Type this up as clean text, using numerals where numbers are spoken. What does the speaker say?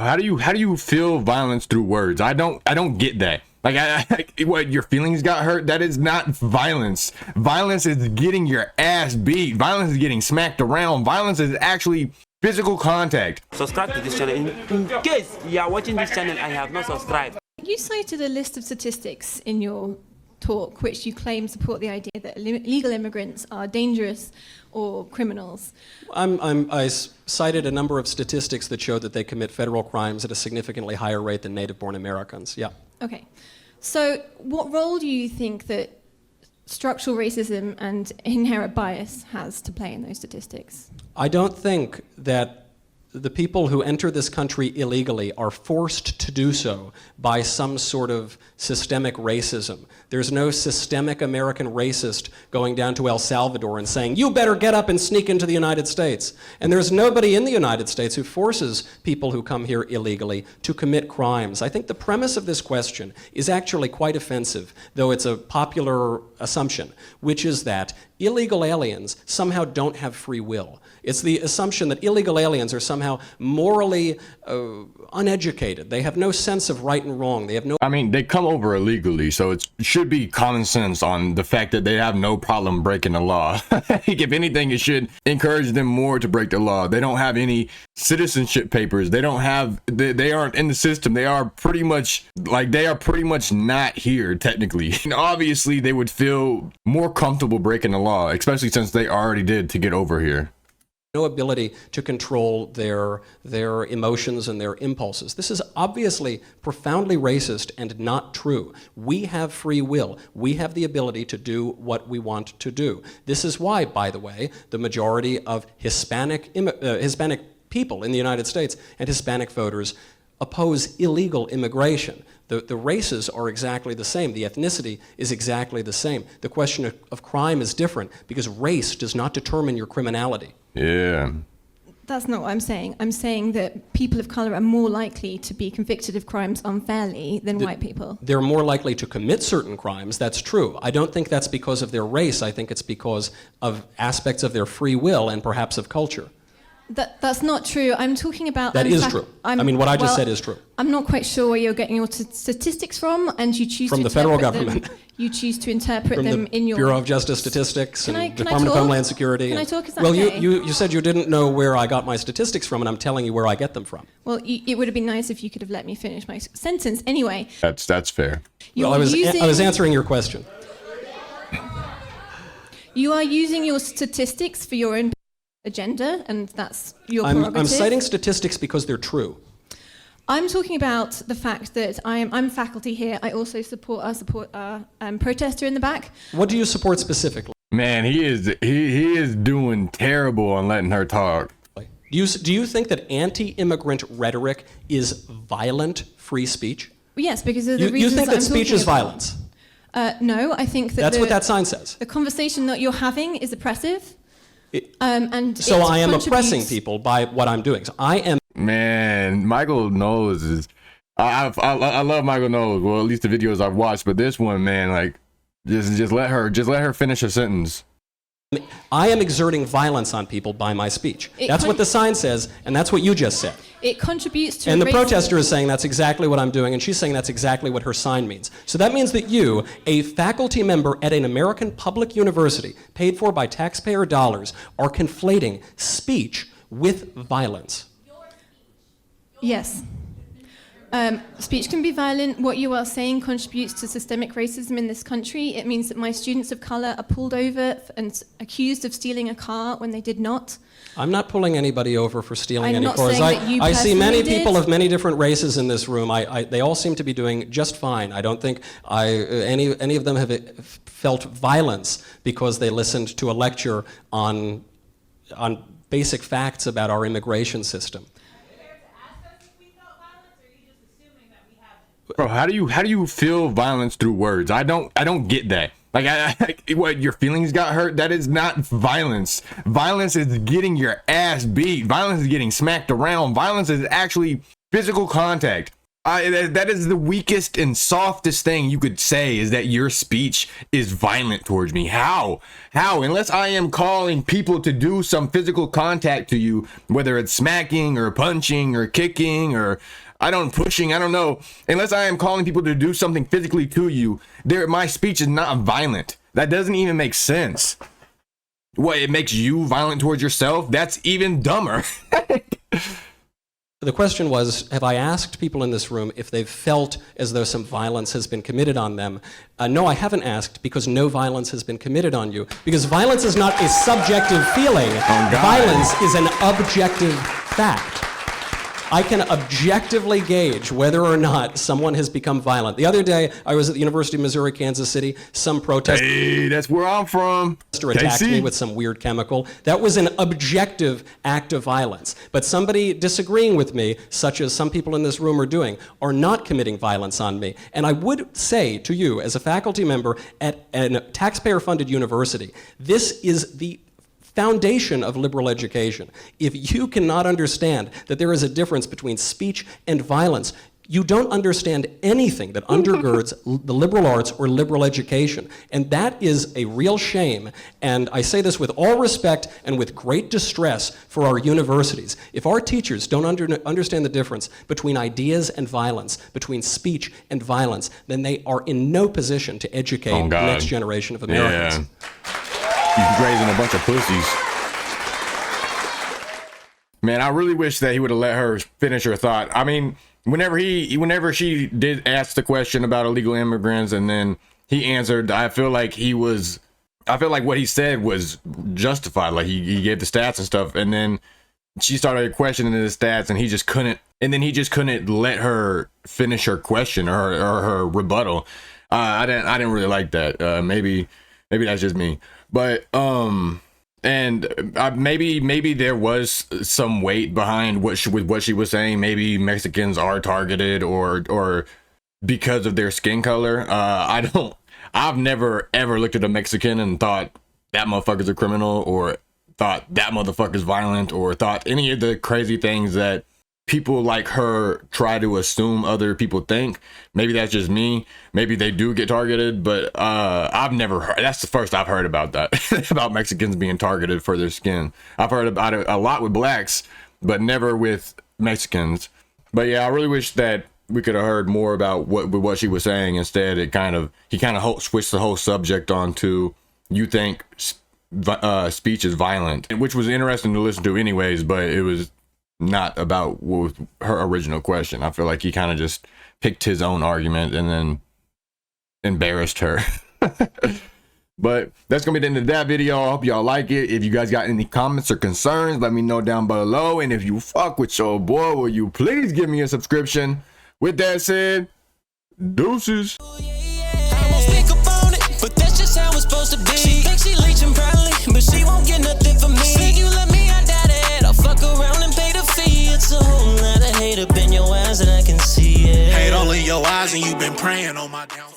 How do you feel violence through words? I don't get that. What, your feelings got hurt? That is not violence. Violence is getting your ass beat. Violence is getting smacked around. Violence is actually physical contact. Subscribe to this channel. In case you are watching this channel and you have not subscribed. You cited a list of statistics in your talk which you claim support the idea that illegal immigrants are dangerous or criminals. I cited a number of statistics that show that they commit federal crimes at a significantly higher rate than native-born Americans. Yeah. Okay. So what role do you think that structural racism and inherent bias has to play in those statistics? I don't think that the people who enter this country illegally are forced to do so by some sort of systemic racism. There's no systemic American racist going down to El Salvador and saying, you better get up and sneak into the United States. And there's nobody in the United States who forces people who come here illegally to commit crimes. I think the premise of this question is actually quite offensive, though it's a popular assumption, which is that illegal aliens somehow don't have free will. It's the assumption that illegal aliens are somehow morally uneducated. They have no sense of right and wrong. They have no... I mean, they come over illegally, so it should be common sense on the fact that they have no problem breaking the law. If anything, it should encourage them more to break the law. They don't have any citizenship papers. They don't have... They aren't in the system. They are pretty much not here, technically. And obviously, they would feel more comfortable breaking the law, especially since they already did to get over here. No ability to control their emotions and their impulses. This is obviously profoundly racist and not true. We have free will. We have the ability to do what we want to do. This is why, by the way, the majority of Hispanic people in the United States and Hispanic voters oppose illegal immigration. The races are exactly the same. The ethnicity is exactly the same. The question of crime is different because race does not determine your criminality. Yeah. That's not what I'm saying. I'm saying that people of color are more likely to be convicted of crimes unfairly than white people. They're more likely to commit certain crimes, that's true. I don't think that's because of their race. I think it's because of aspects of their free will and perhaps of culture. That's not true. I'm talking about... That is true. I mean, what I just said is true. I'm not quite sure where you're getting your statistics from, and you choose from to the federal interpret government. You choose to interpret from them the in your... Bureau of Justice Statistics and can Department of Homeland Security. Can I talk? Is that well, okay? you said you didn't know where I got my statistics from, and I'm telling you where I get them from. Well, it would have been nice if you could have let me finish my sentence. Anyway. That's fair. Well, I was answering your question. You are using your statistics for your own agenda, and that's your prerogative. I'm citing statistics because they're true. I'm talking about the fact that I'm faculty here. I also support our protester in the back. What do you support specifically? Man, he is doing terrible on letting her talk. Do you think that anti-immigrant rhetoric is violent free speech? Yes, because of the reasons you think that I'm speech is about. violence? No, I think that that's what that sign says. The conversation that you're having is oppressive. So I am oppressing people by what I'm doing. So I am. Man, Michael Knowles is. I love Michael Knowles. Well, at least the videos I've watched. But this one, man, like, just let her finish her sentence. I am exerting violence on people by my speech. That's what the sign says, and that's what you just said. It contributes to... And the protester is saying that's exactly what I'm doing, and she's saying that's exactly what her sign means. So that means that you, a faculty member at an American public university, paid for by taxpayer dollars, are conflating speech with violence. Yes. Speech can be violent. What you are saying contributes to systemic racism in this country. It means that my students of color are pulled over and accused of stealing a car when they did not. I'm not pulling anybody over for stealing I'm any not cars. saying that you I see many personally people did. of many different races in this room. They all seem to be doing just fine. I don't think any of them have felt violence because they listened to a lecture on basic facts about our immigration system. Bro, how do you feel violence through words? I don't get that. What, your feelings got hurt? That is not violence. Violence is getting your ass beat. Violence is getting smacked around. Violence is actually physical contact. That is the weakest and softest thing you could say, is that your speech is violent towards me. How? Unless I am calling people to do some physical contact to you, whether it's smacking or punching or kicking or pushing, I don't know. Unless I am calling people to do something physically to you, my speech is not violent. That doesn't even make sense. What, it makes you violent towards yourself? That's even dumber. The question was, have I asked people in this room if they've felt as though some violence has been committed on them? No, I haven't asked, because no violence has been committed on you. Because violence is not a subjective feeling. Violence is an objective fact. I can objectively gauge whether or not someone has become violent. The other day, I was at the University of Missouri, Kansas City. Some protester that's where I'm from. Attacked me with some weird chemical. That was an objective act of violence. But somebody disagreeing with me, such as some people in this room are doing, are not committing violence on me. And I would say to you, as a faculty member at a taxpayer-funded university, this is the foundation of liberal education. If you cannot understand that there is a difference between speech and violence, you don't understand anything that undergirds the liberal arts or liberal education. And that is a real shame. And I say this with all respect and with great distress for our universities. If our teachers don't understand the difference between ideas and violence, between speech and violence, then they are in no position to educate the next generation of Americans. Yeah. He's raising a bunch of pussies. Man, I really wish that he would have let her finish her thought. I mean, whenever she did ask the question about illegal immigrants and then he answered, I feel like what he said was justified. Like he gave the stats and stuff, and then she started questioning the stats, and he just couldn't let her finish her question or her rebuttal. I didn't really like that. Maybe that's just me. But maybe there was some weight behind what she was saying. Maybe Mexicans are targeted or because of their skin color. I've never ever looked at a Mexican and thought that motherfucker's a criminal, or thought that motherfucker's violent, or thought any of the crazy things that people like her try to assume other people think. Maybe that's just me. Maybe they do get targeted, but I've never heard. That's the first I've heard about that, about Mexicans being targeted for their skin. I've heard about it a lot with blacks, but never with Mexicans. But yeah, I really wish that we could have heard more about what she was saying. Instead, he kind of switched the whole subject onto, you think speech is violent, which was interesting to listen to anyways, but it was not about her original question. I feel like he kind of just picked his own argument and then embarrassed her. But that's gonna be the end of that video. I hope y'all like it. If you guys got any comments or concerns, let me know down below. And if you fuck with your boy, will you please give me a subscription? With that said, deuces. But that's just how it's supposed to be. She thinks she leeching probably, but she won't get nothing from me. Say you let me, I doubt it. I'll fuck around and pay the fee. It's a whole lot of hate up in your eyes, and I can see it. Hate all in your eyes, and you've been praying on my down.